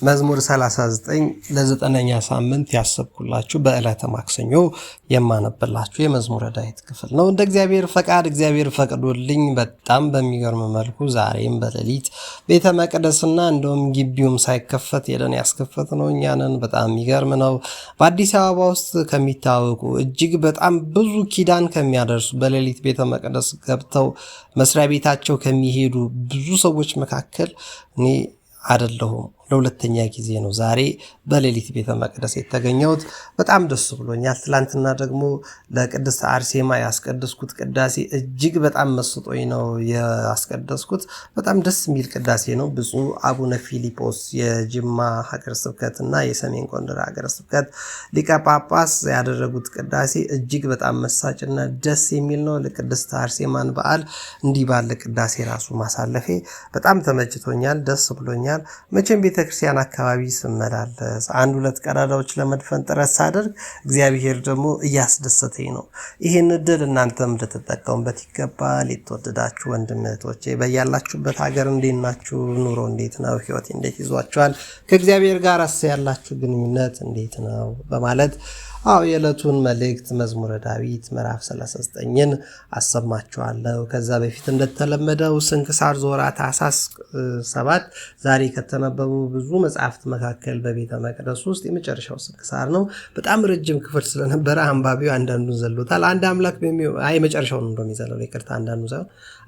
መዝሙር 39 ለዘጠነኛ ሳምንት ያሰብኩላችሁ በዕለተ ማክሰኞ የማነብላችሁ የመዝሙረ ዳዊት ክፍል ነው። እንደ እግዚአብሔር ፈቃድ እግዚአብሔር ፈቅዶልኝ በጣም በሚገርም መልኩ ዛሬም በሌሊት ቤተ መቅደስና እንደውም ግቢውም ሳይከፈት ሄደን ያስከፈት ነው እኛንን። በጣም የሚገርም ነው። በአዲስ አበባ ውስጥ ከሚታወቁ እጅግ በጣም ብዙ ኪዳን ከሚያደርሱ በሌሊት ቤተ መቅደስ ገብተው መስሪያ ቤታቸው ከሚሄዱ ብዙ ሰዎች መካከል እኔ አይደለሁም። ለሁለተኛ ጊዜ ነው ዛሬ በሌሊት ቤተ መቅደስ የተገኘሁት። በጣም ደስ ብሎኛል። ትላንትና ደግሞ ለቅድስት አርሴማ ያስቀደስኩት ቅዳሴ እጅግ በጣም መስጦኝ ነው ያስቀደስኩት። በጣም ደስ የሚል ቅዳሴ ነው። ብፁዕ አቡነ ፊሊጶስ የጅማ ሀገረ ስብከትና የሰሜን ጎንደር ሀገረ ስብከት ሊቀ ጳጳስ ያደረጉት ቅዳሴ እጅግ በጣም መሳጭና ደስ የሚል ነው። ለቅድስት አርሴማን በዓል እንዲህ ባለ ቅዳሴ ራሱ ማሳለፌ በጣም ተመችቶኛል፣ ደስ ብሎኛል። መቼም ቤተክርስቲያን አካባቢ ስመላለስ አንድ ሁለት ቀዳዳዎች ለመድፈን ጥረት ሳደርግ እግዚአብሔር ደግሞ እያስደሰተኝ ነው። ይህን እድል እናንተም ልትጠቀሙበት ይገባል። የተወደዳችሁ ወንድም እህቶቼ በያላችሁበት ሀገር እንዴት ናችሁ? ኑሮ እንዴት ነው? ህይወት እንዴት ይዟችኋል? ከእግዚአብሔር ጋር ያላችሁ ግንኙነት እንዴት ነው? በማለት የዕለቱን መልእክት መዝሙረ ዳዊት ምዕራፍ 39ን አሰማችኋለሁ። ከዛ በፊት እንደተለመደው ስንክሳር ዘወርኃ ታኅሣሥ 7 ዛሬ ከተነበቡ ብዙ መጽሐፍት መካከል በቤተ መቅደስ ውስጥ የመጨረሻው ስንክሳር ነው። በጣም ረጅም ክፍል ስለነበረ አንባቢው አንዳንዱን ዘሎታል። አንድ አምላክ መጨረሻውን እንደሚዘለው ይቅርታ፣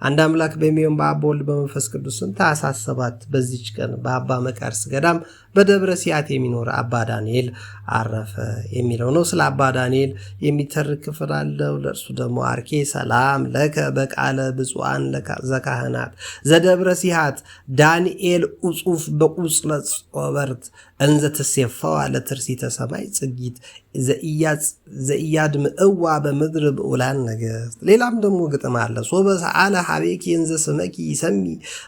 አንድ አምላክ በሚሆን በአብ በወልድ በመንፈስ ቅዱስ ስም ታኅሣሥ 7 በዚች ቀን በአባ መቃርስ ገዳም በደብረ ሲያት የሚኖር አባ ዳንኤል አረፈ የሚለው ነው። ስለ አባ ዳንኤል የሚተርክ ክፍል አለው። ለእርሱ ደግሞ አርኬ ሰላም ለከ በቃለ ብፁዓን ዘካህናት ዘደብረ ሲያት ዳንኤል ኡጹፍ በቁጽለ ጾበርት እንዘ ትሴፈው አለ ትርሲተ ሰማይ ጽጊት ዘኢያድምዕዋ በምድር ብዑላን ነገሥት። ሌላም ደግሞ ግጥም አለ። ሶበ ሰአለ ሀቤኪ እንዘ ስመኪ ይሰሚ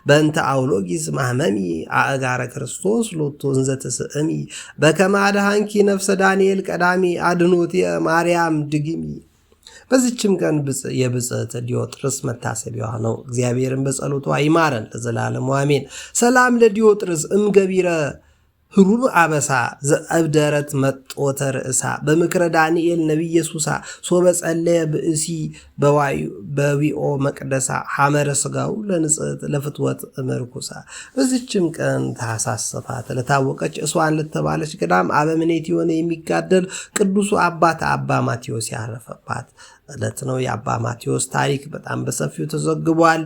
በእንተ አውሎጊስ ማህመሚ አእጋረ ክርስቶስ ሎቶ እንዘ ትስእሚ በከመ አድኃንኪ ነፍሰ ዳንኤል ቀዳሚ አድኖት ማርያም ድግሚ። በዚችም ቀን የብጽዕት ዲዮጥርስ መታሰቢያዋ ነው። እግዚአብሔርን በጸሎቷ ይማረን ለዘላለሙ አሜን። ሰላም ለዲዮጥርስ እምገቢረ ህሩብ አበሳ ዘአብደረት መጦተ ርእሳ በምክረ ዳንኤል ነቢየ ሱሳ ሶበ ጸለየ ብእሲ በዊኦ መቅደሳ ሐመረ ስጋው ለንጽሕት ለፍትወት እምርኩሳ። በዚችም ቀን ታኅሣሥ 7 ለታወቀች እሷን ለተባለች ገዳም አበምኔት የሆነ የሚጋደል ቅዱሱ አባት አባ ማቴዎስ ያረፈባት ዕለት ነው። የአባ ማቴዎስ ታሪክ በጣም በሰፊው ተዘግቧል።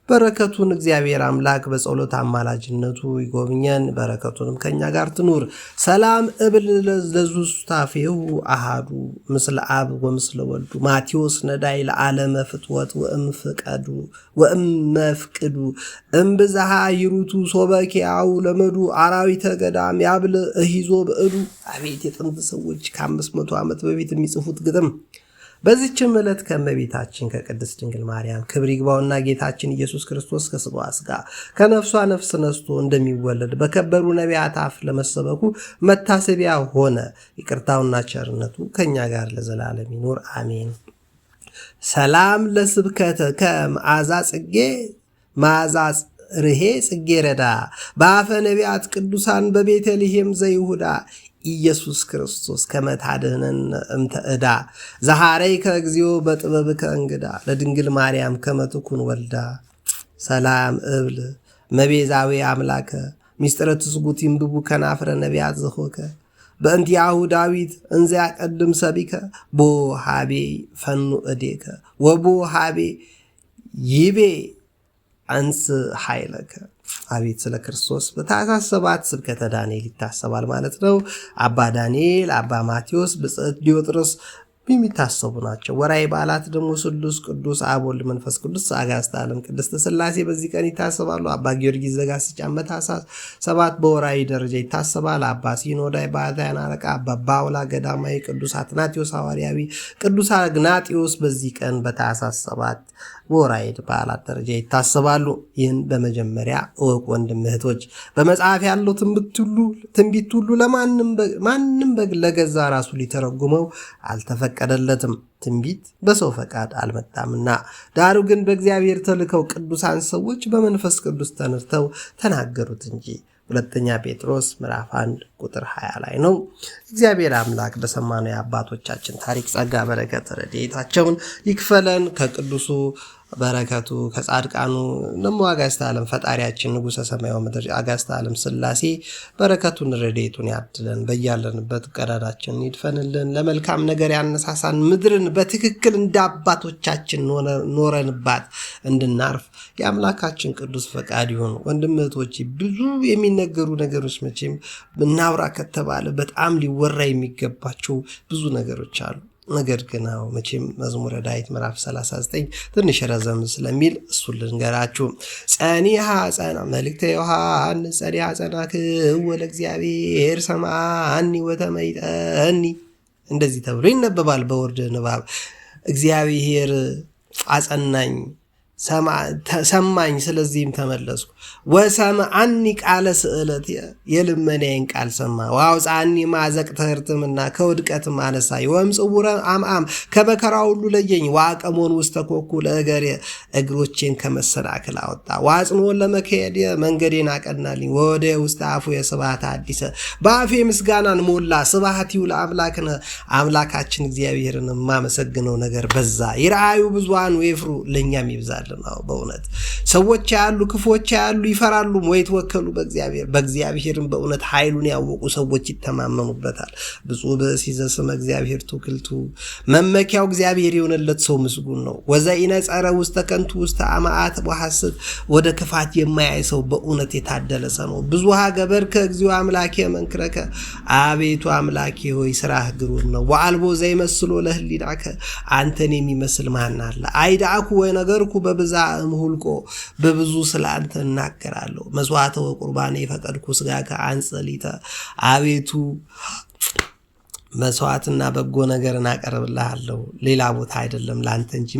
በረከቱን እግዚአብሔር አምላክ በጸሎት አማላጅነቱ ይጎብኘን። በረከቱንም ከኛ ጋር ትኑር። ሰላም እብል ለዙስታፌሁ አሃዱ ምስለ አብ ወምስለ ወልዱ ማቴዎስ ነዳይ ለዓለመ ፍትወት ወእመፍቅዱ እምብዝሃ ይሩቱ ሶበኪያው ለመዱ አራዊተ ገዳም ያብል እሂዞ ብዕዱ። አቤት የጥንት ሰዎች ከ500 ዓመት በፊት የሚጽፉት ግጥም። በዚችም ዕለት ከእመቤታችን ከቅድስት ድንግል ማርያም ክብር ይግባውና ጌታችን ኢየሱስ ክርስቶስ ከሥጋዋ ሥጋ ከነፍሷ ነፍስ ነስቶ እንደሚወለድ በከበሩ ነቢያት አፍ ለመሰበኩ መታሰቢያ ሆነ። ይቅርታውና ቸርነቱ ከእኛ ጋር ለዘላለም ይኑር አሜን። ሰላም ለስብከተ ከመዓዛ ጽጌ መዓዛ ርሄ ጽጌ ረዳ በአፈ ነቢያት ቅዱሳን በቤተልሔም ዘይሁዳ ኢየሱስ ክርስቶስ ከመታደነን እምተዕዳ ዘሐረይ ከእግዚኦ በጥበብከ እንግዳ ለድንግል ማርያም ከመትኩን ወልዳ። ሰላም እብል መቤዛዊ አምላከ ሚስጥረ ትስጉት ይንብቡ ከናፍረ ነቢያት ዘኾከ በእንቲአሁ ዳዊት እንዘ ያቀድም ሰቢከ ቦ ሃቤ ፈኑ እዴከ ወቦ ሃቤ ይቤ አንስ ኃይለከ። አቤት ስለ ክርስቶስ በታኅሣሥ 7 ስብከተ ዳንኤል ይታሰባል ማለት ነው። አባ ዳንኤል፣ አባ ማቴዎስ፣ ብጽዕት ዲዮጥርስ የሚታሰቡ ናቸው። ወርኃዊ በዓላት ደግሞ ስሉስ ቅዱስ አብ ወልድ መንፈስ ቅዱስ አጋዕዝተ ዓለም ቅድስት ሥላሴ በዚህ ቀን ይታሰባሉ። አባ ጊዮርጊስ ዘጋስጫ በታኅሣሥ 7 በወርኃዊ ደረጃ ይታሰባል። አባ ሲኖዳ ባህታውያን አለቃ፣ አባ ባውላ ገዳማዊ፣ ቅዱስ አትናቴዎስ ሐዋርያዊ፣ ቅዱስ አግናጢዮስ በዚህ ቀን በታኅሣሥ 7 በወርኃዊ በዓላት ደረጃ ይታሰባሉ። ይህን በመጀመሪያ እወቁ ወንድም እህቶች። በመጽሐፍ ያለው ትንቢት ሁሉ ማንም ለገዛ ራሱ ሊተረጉመው አልተፈቀደለትም። ትንቢት በሰው ፈቃድ አልመጣምና፣ ዳሩ ግን በእግዚአብሔር ተልከው ቅዱሳን ሰዎች በመንፈስ ቅዱስ ተነድተው ተናገሩት እንጂ። ሁለተኛ ጴጥሮስ ምዕራፍ 1 ቁጥር 20 ላይ ነው። እግዚአብሔር አምላክ በሰማነው የአባቶቻችን ታሪክ ጸጋ፣ በረከት፣ ረድኤታቸውን ይክፈለን። ከቅዱሱ በረከቱ ከጻድቃኑ ደሞ አጋዕዝተ ዓለም ፈጣሪያችን ንጉሠ ሰማይ ወምድር አጋዕዝተ ዓለም ሥላሴ በረከቱን ረድኤቱን ያድለን። በያለንበት ቀዳዳችን ይድፈንልን። ለመልካም ነገር ያነሳሳን ምድርን በትክክል እንደ አባቶቻችን ኖረንባት እንድናርፍ የአምላካችን ቅዱስ ፈቃድ ይሁን። ወንድም እህቶቼ፣ ብዙ የሚነገሩ ነገሮች መቼም እናውራ ከተባለ በጣም ሊወራ የሚገባቸው ብዙ ነገሮች አሉ። ነገር ግን መቼም መዝሙረ ዳዊት ምዕራፍ 39 ትንሽ ረዘም ስለሚል እሱን ልንገራችሁ። ጸኒሐ ጸና መልእክተ ዮሐንስ ጸኒሐ ጸናክው ለእግዚአብሔር ሰማኒ ወተመይጠኒ፣ እንደዚህ ተብሎ ይነበባል በወርድ ንባብ። እግዚአብሔር አጸናኝ ሰማኝ፣ ስለዚህም ተመለስኩ። ወሰምዐኒ ቃለ ስእለት፣ የልመናዬን ቃል ሰማ። ወአውፅአኒ ማዘቅተ ሕርትምና፣ ከውድቀትም አነሳኝ። ወእምጽውረ አምዓም፣ ከመከራ ሁሉ ለየኝ። ወአቀሞን ውስተ ኮኩ ለእገሬ፣ እግሮቼን ከመሰናክል አወጣ። ወአጽንዖ ለመክየድ፣ መንገዴን አቀናልኝ። ወወደየ ውስተ አፉየ ስብሐተ ሐዲሰ፣ በአፌ ምስጋናን ሞላ። ስብሐቲሁ ለአምላክነ፣ አምላካችን እግዚአብሔርን የማመሰግነው ነገር በዛ። ይርአዩ ብዙኃን ወይፍሩ፣ ለእኛም ይብዛል። በእውነት ሰዎች ያሉ ክፎች ያሉ ይፈራሉ፣ ወይ ተወከሉ በእግዚአብሔርም በእውነት ኃይሉን ያወቁ ሰዎች ይተማመኑበታል። ብፁዕ ብእሲ ዘስመ እግዚአብሔር ትውክልቱ፣ መመኪያው እግዚአብሔር የሆነለት ሰው ምስጉን ነው። ወዘኢነጸረ ውስተ ከንቱ ውስተ አማአት ወሐሰት፣ ወደ ክፋት የማያይ ሰው በእውነት የታደለ ሰው ነው። ብዙሃ ገበርከ እግዚኦ አምላኬ መንክረከ፣ አቤቱ አምላኬ ሆይ ስራህ ግሩም ነው። ወአልቦ ዘይመስሎ ለህሊናከ፣ አንተን የሚመስል ማን አለ? አይዳኩ ወነገርኩ በብዛ እምሁልቆ፣ በብዙ ስለ አንተ እናገራለሁ። መስዋዕተ ወቁርባኔ የፈቀድኩ ስጋከ አንጸሊተ፣ አቤቱ መስዋዕትና በጎ ነገርን አቀርብልሃለሁ ሌላ ቦታ አይደለም ላንተ እንጂ።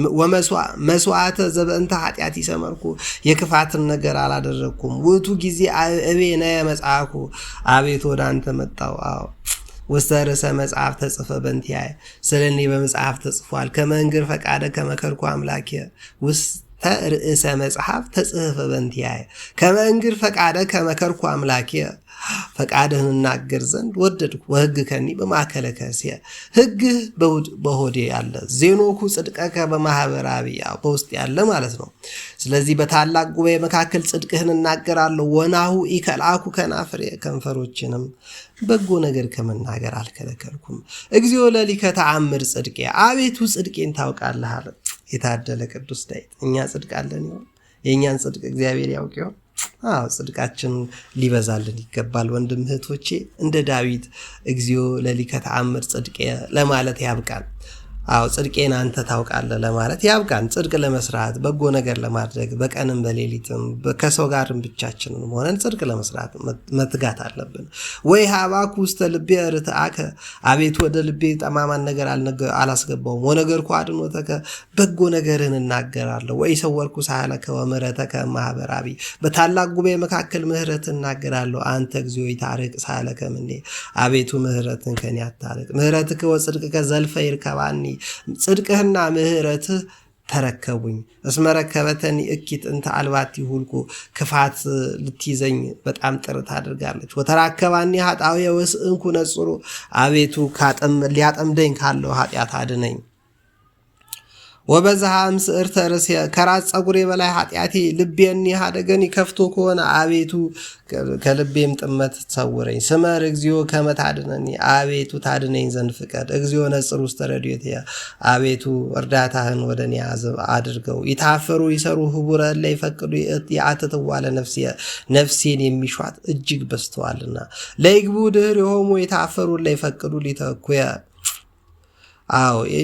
መስዋዕተ ዘበእንተ ኃጢአት ይሰመርኩ፣ የክፋትን ነገር አላደረግኩም። ውእቱ ጊዜ እቤነ መጽአኩ፣ አቤቱ ወደ አንተ መጣው። ውስተ ርእሰ መጽሐፍ ተጽፈ በእንቲአየ፣ ስለ እኔ በመጽሐፍ ተጽፏል። ከመንግር ፈቃደ ከመከርኩ አምላኬ፣ ውስተ ርእሰ መጽሐፍ ተጽፈ በእንቲአየ፣ ከመንግር ፈቃደ ከመከርኩ አምላኬ፣ ፈቃድህን እናገር ዘንድ ወደድኩ። ወሕግ ከኒ በማእከለ ከርሥየ፣ ሕግህ በሆዴ ያለ። ዜኖኩ ጽድቀከ በማኅበረ አብያ፣ በውስጥ ያለ ማለት ነው። ስለዚህ በታላቅ ጉባኤ መካከል ጽድቅህን እናገራለሁ። ወናሁ ኢከልአኩ ከናፍሬ፣ ከንፈሮችንም በጎ ነገር ከመናገር አልከለከልኩም። እግዚኦ ለሊከ ተአምር ጽድቄ፣ አቤቱ ጽድቄን ታውቃለህ አለ። የታደለ ቅዱስ ዳዊት። እኛ ጽድቅ አለን ይሆን? የእኛን ጽድቅ እግዚአብሔር ያውቅ ይሆን? ጽድቃችን ሊበዛልን ይገባል። ወንድም እህቶቼ፣ እንደ ዳዊት እግዚኦ ለሊከ ተአምር ጽድቄ ለማለት ያብቃን። ጽድቄን አንተ ታውቃለህ ለማለት ያብቃን። ጽድቅ ለመስራት በጎ ነገር ለማድረግ በቀንም በሌሊትም ከሰው ጋርም ብቻችንን ሆነን ጽድቅ ለመስራት መትጋት አለብን። ወይ ሀባኩ ውስተ ልቤ ርትዓከ፣ አቤቱ ወደ ልቤ ጠማማን ነገር አላስገባውም። ወነገርኩ አድኅኖተከ፣ በጎ ነገርህን እናገራለሁ። ወይ ሰወርኩ ሳህለከ ወምሕረተከ እምኀበረ አብይ፣ በታላቅ ጉባኤ መካከል ምሕረትን እናገራለሁ። አንተ እግዚኦ ይታርቅ ሳህለከ እምኔ፣ አቤቱ ምሕረትን ከኔ አታርቅ። ምሕረትከ ወጽድቅከ ዘልፈ ይርከባኒ፣ ጽድቅህና ምሕረትህ ተረከቡኝ። እስመ ረከበተኒ እኪት እንተ አልባቲ ሁልኩ፣ ክፋት ልትይዘኝ በጣም ጥረት አድርጋለች። ወተራከባኒ ኃጣውየ ወስእንኩ ነጽሮ፣ አቤቱ ሊያጠምደኝ ካለው ኃጢአት አድነኝ። ወበዛሃ እምስዕርተ ርእስየ፣ ከራስ ፀጉሬ በላይ ኃጢአቴ ልቤን ያደገን ከፍቶ ከሆነ አቤቱ ከልቤም ጥመት ተሰውረኝ። ስመር እግዚኦ ከመ ታድነኒ፣ አቤቱ ታድነኝ ዘንድ ፍቀድ። እግዚኦ ነጽር ውስተ ረድኤትየ፣ አቤቱ እርዳታህን ወደ እኔ አድርገው። ይታፈሩ ይሰሩ ህቡረ እለ ይፈቅዱ የአትትዋ ለነፍስየ፣ ነፍሴን የሚሿት እጅግ በዝተዋልና። ለይግቡ ድኅሬሆሙ የታፈሩ እለ ይፈቅዱ ሊተኩየ፣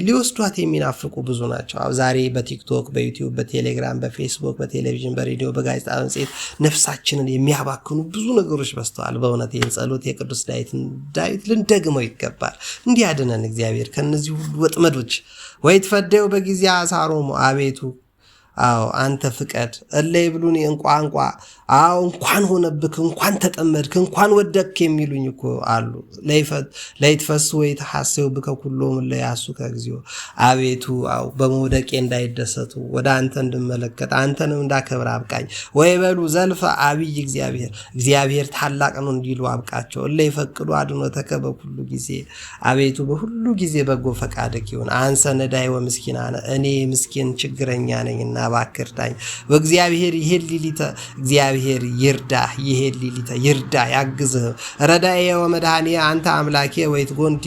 ሊወስዷት የሚናፍቁ ብዙ ናቸው። ዛሬ በቲክቶክ፣ በዩቲዩብ፣ በቴሌግራም፣ በፌስቡክ፣ በቴሌቪዥን፣ በሬዲዮ፣ በጋዜጣ መጽሔት ነፍሳችንን የሚያባክኑ ብዙ ነገሮች በዝተዋል። በእውነት ይህን ጸሎት የቅዱስ ዳዊት ልንደግመው ይገባል። እንዲያድነን እግዚአብሔር ከነዚህ ሁሉ ወጥመዶች። ወይ ትፈደዩ በጊዜ አሳሮሙ፣ አቤቱ አዎ አንተ ፍቀድ እለ ይብሉኒ እንቋንቋ አዎ እንኳን ሆነብክ እንኳን ተጠመድክ እንኳን ወደክ የሚሉኝ እኮ አሉ። ለይትፈስ ወይ ተሐሰው ብከ ኩሎም ለያሱ ከግዚኦ አቤቱ አዎ በመውደቄ እንዳይደሰቱ ወደ አንተ እንድመለከት አንተንም እንዳከብር አብቃኝ። ወይ በሉ ዘልፈ አብይ እግዚአብሔር ታላቅ ነው እንዲሉ አብቃቸው። እለ ይፈቅዱ አድኖተከ በሁሉ ጊዜ አቤቱ በሁሉ ጊዜ በጎ ፈቃድክ ይሁን። አንሰ ነዳይ ወምስኪናነ እኔ ምስኪን ችግረኛ ነኝና እባክህ እርዳኝ። በእግዚአብሔር ይሄድ ሊሊተ እግዚአብሔር ይርዳህ ይሄድ ሊሊተ ይርዳ ያግዝህ። ረዳዬ ወመድኃኔ አንተ አምላኬ ወይት ጎንቲ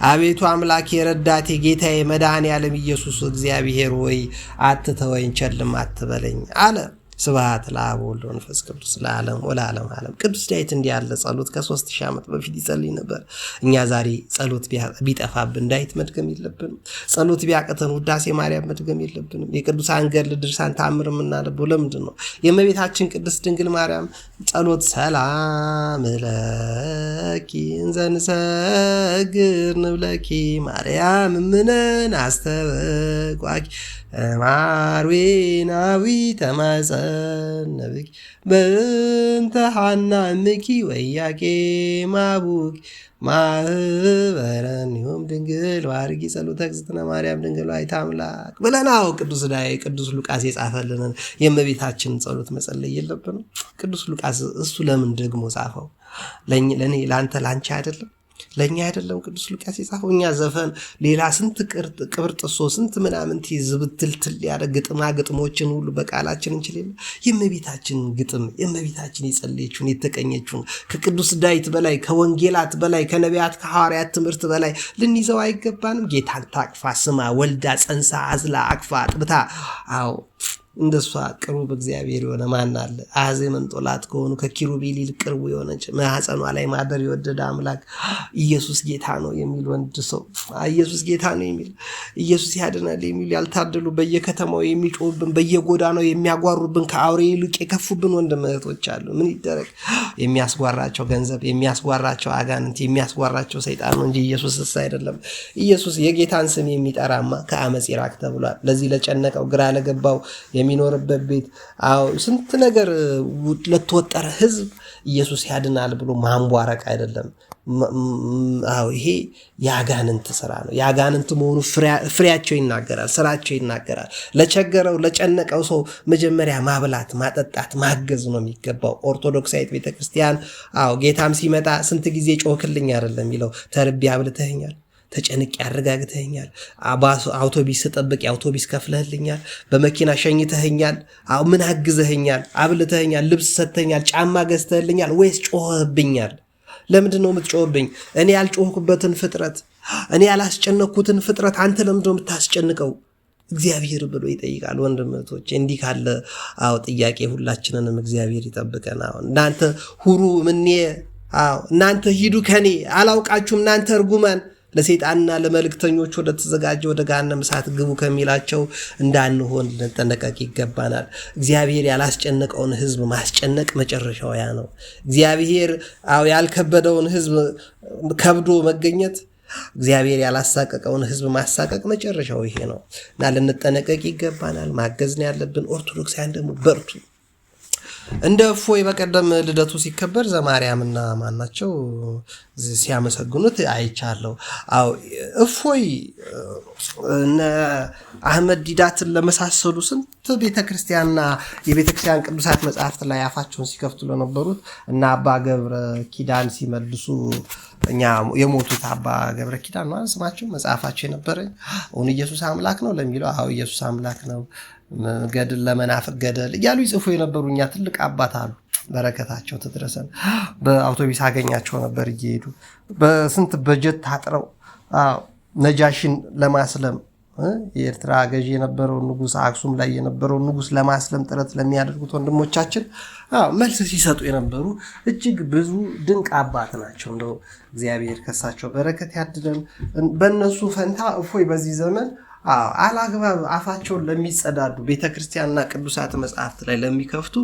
አቤቱ አምላኬ ረዳቴ ጌታዬ መድኃኔ ዓለም ኢየሱስ እግዚአብሔር ወይ አትተወኝ ቸልም አትበለኝ አለ። ስብሐት ለአብ ወወልድ ወመንፈስ ቅዱስ ለዓለም ወለዓለም ዓለም። ቅዱስ ዳዊት እንዲህ ያለ ጸሎት ከ3000 ዓመት በፊት ይጸልይ ነበር። እኛ ዛሬ ጸሎት ቢጠፋብን ዳዊት መድገም የለብንም። ጸሎት ቢያቅተን ውዳሴ ማርያም መድገም የለብንም። የቅዱሳን ገድል ድርሳን ተአምር የምናነበው ለምንድን ነው? የእመቤታችን ቅድስት ድንግል ማርያም ጸሎት ሰላም ለኪ እንዘ ንሰግድ ንብለኪ ማርያም እምነን አስተበቋኪ ማርዌናዊ ተማጸነብኪ በእንተ ሐና እምኪ ወያቄ ማቡኪ ማህበረኒሆም ድንግል ዋርጊ ጸሎተ እግዝእትነ ማርያም ድንግል ወላዲተ አምላክ ብለናው ቅዱስ ሉቃስ የጻፈልንን የእመቤታችንን ጸሎት መጸለይ የለብንም? ቅዱስ ሉቃስ እሱ ለምን ደግሞ ጻፈው? ለኔ ላንተ ላንቺ አይደለም? ለኛ አይደለም ቅዱስ ሉቃስ የጻፈው? እኛ ዘፈን ሌላ ስንት ቅብር ጥሶ ስንት ምናምን ዝብትልትል ያለ ግጥሞችን ሁሉ በቃላችን እንችላለን። የእመቤታችን ግጥም የእመቤታችን የጸለየችውን የተቀኘችውን ከቅዱስ ዳዊት በላይ ከወንጌላት በላይ ከነቢያት ከሐዋርያት ትምህርት በላይ ልንይዘው አይገባንም? ጌታን ታቅፋ ስማ ወልዳ ጸንሳ አዝላ አቅፋ ጥብታ አዎ እንደሷ ቅርቡ በእግዚአብሔር የሆነ ማን አለ? አዜ መንጦላት ከሆኑ ከኪሩቤል ይልቅ ቅርቡ የሆነች ማህፀኗ ላይ ማደር የወደደ አምላክ ኢየሱስ ጌታ ነው የሚል ወንድ ሰው ኢየሱስ ጌታ ነው የሚል ኢየሱስ ያድናል የሚል ያልታደሉ በየከተማው የሚጮህብን በየጎዳናው የሚያጓሩብን ከአውሬ ይልቅ የከፉብን ወንድም እህቶች አሉ። ምን ይደረግ? የሚያስጓራቸው ገንዘብ፣ የሚያስጓራቸው አጋንንት፣ የሚያስጓራቸው ሰይጣን ነው እንጂ ኢየሱስ አይደለም። ኢየሱስ የጌታን ስም የሚጠራማ ከአመፅ ይራቅ ተብሏል። ለዚህ ለጨነቀው ግራ ለገባው የሚኖርበት ቤት አዎ ስንት ነገር ለተወጠረ ህዝብ ኢየሱስ ያድናል ብሎ ማንቧረቅ አይደለም። አዎ ይሄ ያጋንንት ስራ ነው። ያጋንንት መሆኑ ፍሬያቸው ይናገራል፣ ስራቸው ይናገራል። ለቸገረው ለጨነቀው ሰው መጀመሪያ ማብላት፣ ማጠጣት፣ ማገዝ ነው የሚገባው። ኦርቶዶክሳዊት ቤተክርስቲያን አዎ ጌታም ሲመጣ ስንት ጊዜ ጮህክልኝ አይደለም የሚለው ተርቤ አብልተኸኛል፣ ተጨንቅ ያረጋግተኛል፣ አውቶቢስ ተጠብቅ አውቶቢስ ከፍለህልኛል፣ በመኪና ሸኝተኸኛል፣ ምን አግዘኸኛል፣ አብልተኸኛል፣ ልብስ ሰጥተኛል፣ ጫማ ገዝተህልኛል ወይስ ጮህብኛል? ለምንድን ነው የምትጮህብኝ? እኔ ያልጮህኩበትን ፍጥረት እኔ ያላስጨነኩትን ፍጥረት አንተ ለምንድን ነው የምታስጨንቀው? እግዚአብሔር ብሎ ይጠይቃል። ወንድምቶች እንዲህ ካለ ጥያቄ ሁላችንንም እግዚአብሔር ይጠብቀን። እናንተ ሁሩ ምኔ እናንተ ሂዱ ከኔ አላውቃችሁም እናንተ እርጉማን ለሰይጣንና ለመልእክተኞች ወደ ተዘጋጀ ወደ ገሃነመ እሳት ግቡ ከሚላቸው እንዳንሆን ልንጠነቀቅ ይገባናል። እግዚአብሔር ያላስጨነቀውን ህዝብ ማስጨነቅ መጨረሻው ያ ነው። እግዚአብሔር ያልከበደውን ህዝብ ከብዶ መገኘት፣ እግዚአብሔር ያላሳቀቀውን ህዝብ ማሳቀቅ መጨረሻው ይሄ ነው እና ልንጠነቀቅ ይገባናል። ማገዝ ነው ያለብን። ኦርቶዶክሳውያን ደግሞ በርቱ። እንደ እፎይ በቀደም ልደቱ ሲከበር ዘማርያምና ማናቸው ሲያመሰግኑት አይቻለሁ። እፎይ እነ አህመድ ዲዳትን ለመሳሰሉ ስንት ቤተክርስቲያንና የቤተክርስቲያን ቅዱሳት መጽሐፍት ላይ አፋቸውን ሲከፍቱ ለነበሩት እና አባ ገብረ ኪዳን ሲመልሱ እኛ የሞቱት አባ ገብረ ኪዳን ነው ስማቸው መጽሐፋቸው የነበረ ኢየሱስ አምላክ ነው ለሚለው ኢየሱስ አምላክ ነው ገድል ለመናፍቅ ገደል እያሉ ይጽፉ የነበሩ እኛ ትልቅ አባት አሉ። በረከታቸው ተድረሰን። በአውቶቢስ አገኛቸው ነበር እየሄዱ በስንት በጀት ታጥረው ነጃሽን ለማስለም የኤርትራ ገዢ የነበረው ንጉስ አክሱም ላይ የነበረው ንጉስ ለማስለም ጥረት ለሚያደርጉት ወንድሞቻችን መልስ ሲሰጡ የነበሩ እጅግ ብዙ ድንቅ አባት ናቸው። እንደው እግዚአብሔር ከሳቸው በረከት ያድለን። በእነሱ ፈንታ እፎይ በዚህ ዘመን አላግባብ አፋቸውን ለሚጸዳዱ ቤተክርስቲያንና ቅዱሳት መጽሐፍት ላይ ለሚከፍቱ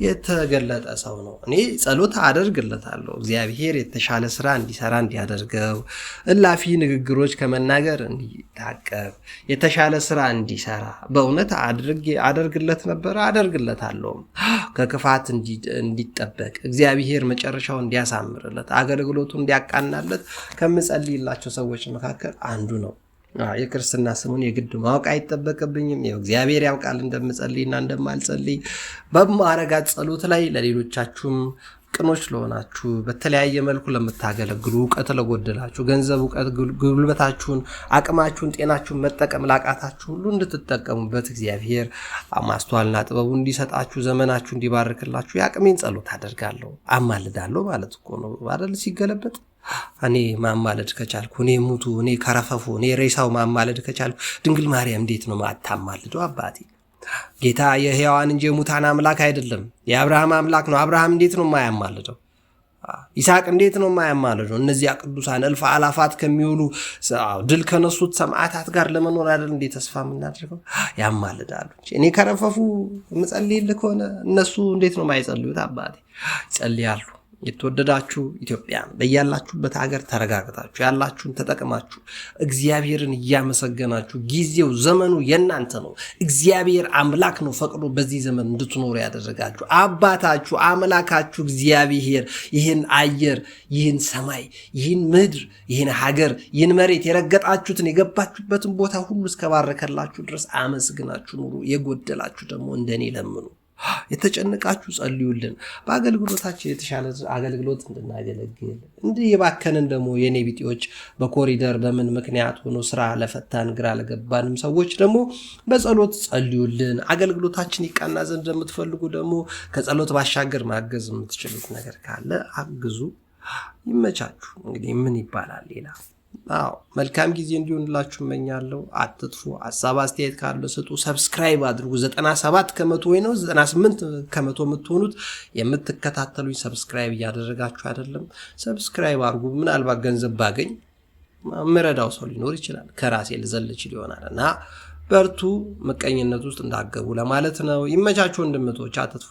የተገለጠ ሰው ነው። እኔ ጸሎት አደርግለታለሁ፣ እግዚአብሔር የተሻለ ስራ እንዲሰራ እንዲያደርገው፣ እላፊ ንግግሮች ከመናገር እንዲታቀብ፣ የተሻለ ስራ እንዲሰራ በእውነት አደርግለት ነበር፣ አደርግለታለሁ። ከክፋት እንዲጠበቅ እግዚአብሔር መጨረሻው እንዲያሳምርለት፣ አገልግሎቱ እንዲያቃናለት ከምጸልይላቸው ሰዎች መካከል አንዱ ነው። የክርስትና ስሙን የግድ ማወቅ አይጠበቅብኝም። እግዚአብሔር ያውቃል እንደምጸልይና እንደማልጸልይ። በማረጋት ጸሎት ላይ ለሌሎቻችሁም ቅኖች ለሆናችሁ፣ በተለያየ መልኩ ለምታገለግሉ፣ እውቀት ለጎደላችሁ፣ ገንዘብ፣ እውቀት፣ ጉልበታችሁን፣ አቅማችሁን፣ ጤናችሁን መጠቀም ላቃታችሁ ሁሉ እንድትጠቀሙበት እግዚአብሔር ማስተዋልና ጥበቡ እንዲሰጣችሁ፣ ዘመናችሁ እንዲባርክላችሁ የአቅሜን ጸሎት አደርጋለሁ፣ አማልዳለሁ ማለት እኮ ነው አይደል? ሲገለበጥ እኔ ማማለድ ከቻልኩ፣ እኔ ሙቱ፣ እኔ ከረፈፉ፣ እኔ ሬሳው ማማለድ ከቻልኩ ድንግል ማርያም እንዴት ነው ማታማልደው? አባቴ ጌታ የሕያዋን እንጂ የሙታን አምላክ አይደለም፣ የአብርሃም አምላክ ነው። አብርሃም እንዴት ነው ማያማልደው? ይስሐቅ እንዴት ነው ማያማልደው? እነዚያ ቅዱሳን እልፍ አላፋት ከሚውሉ ድል ከነሱት ሰማዕታት ጋር ለመኖር አይደል እንዴ ተስፋ የምናደርገው? ያማልዳሉ። እኔ ከረፈፉ ምጸልይልህ ከሆነ እነሱ እንዴት ነው ማይጸልዩት? አባቴ ይጸልያሉ። የተወደዳችሁ ኢትዮጵያን በያላችሁበት ሀገር ተረጋግታችሁ ያላችሁን ተጠቅማችሁ እግዚአብሔርን እያመሰገናችሁ፣ ጊዜው ዘመኑ የናንተ ነው። እግዚአብሔር አምላክ ነው ፈቅዶ በዚህ ዘመን እንድትኖሩ ያደረጋችሁ። አባታችሁ አምላካችሁ እግዚአብሔር ይህን አየር፣ ይህን ሰማይ፣ ይህን ምድር፣ ይህን ሀገር፣ ይህን መሬት የረገጣችሁትን የገባችሁበትን ቦታ ሁሉ እስከባረከላችሁ ድረስ አመስግናችሁ ኑሩ። የጎደላችሁ ደግሞ እንደኔ ለምኑ። የተጨነቃችሁ ጸልዩልን። በአገልግሎታችን የተሻለ አገልግሎት እንድናገለግል፣ እንዲህ የባከንን ደግሞ የኔ ቢጤዎች በኮሪደር በምን ምክንያት ሆኖ ስራ ለፈታን ግራ ለገባንም ሰዎች ደግሞ በጸሎት ጸልዩልን። አገልግሎታችን ይቃና ዘንድ እንደምትፈልጉ ደግሞ ከጸሎት ባሻገር ማገዝ የምትችሉት ነገር ካለ አግዙ። ይመቻችሁ። እንግዲህ ምን ይባላል ሌላ? መልካም ጊዜ እንዲሆንላችሁ እመኛለሁ። አትጥፉ። ሐሳብ አስተያየት ካለ ስጡ። ሰብስክራይብ አድርጉ። 97 ከመቶ ወይ ነው 98 ከመቶ የምትሆኑት የምትከታተሉኝ ሰብስክራይብ እያደረጋችሁ አይደለም። ሰብስክራይብ አድርጉ። ምናልባት ገንዘብ ባገኝ ምረዳው ሰው ሊኖር ይችላል፣ ከራሴ ልዘልች ይሆናል እና በርቱ። ምቀኝነት ውስጥ እንዳገቡ ለማለት ነው። ይመቻችሁ ወንድምቶች፣ አትጥፉ።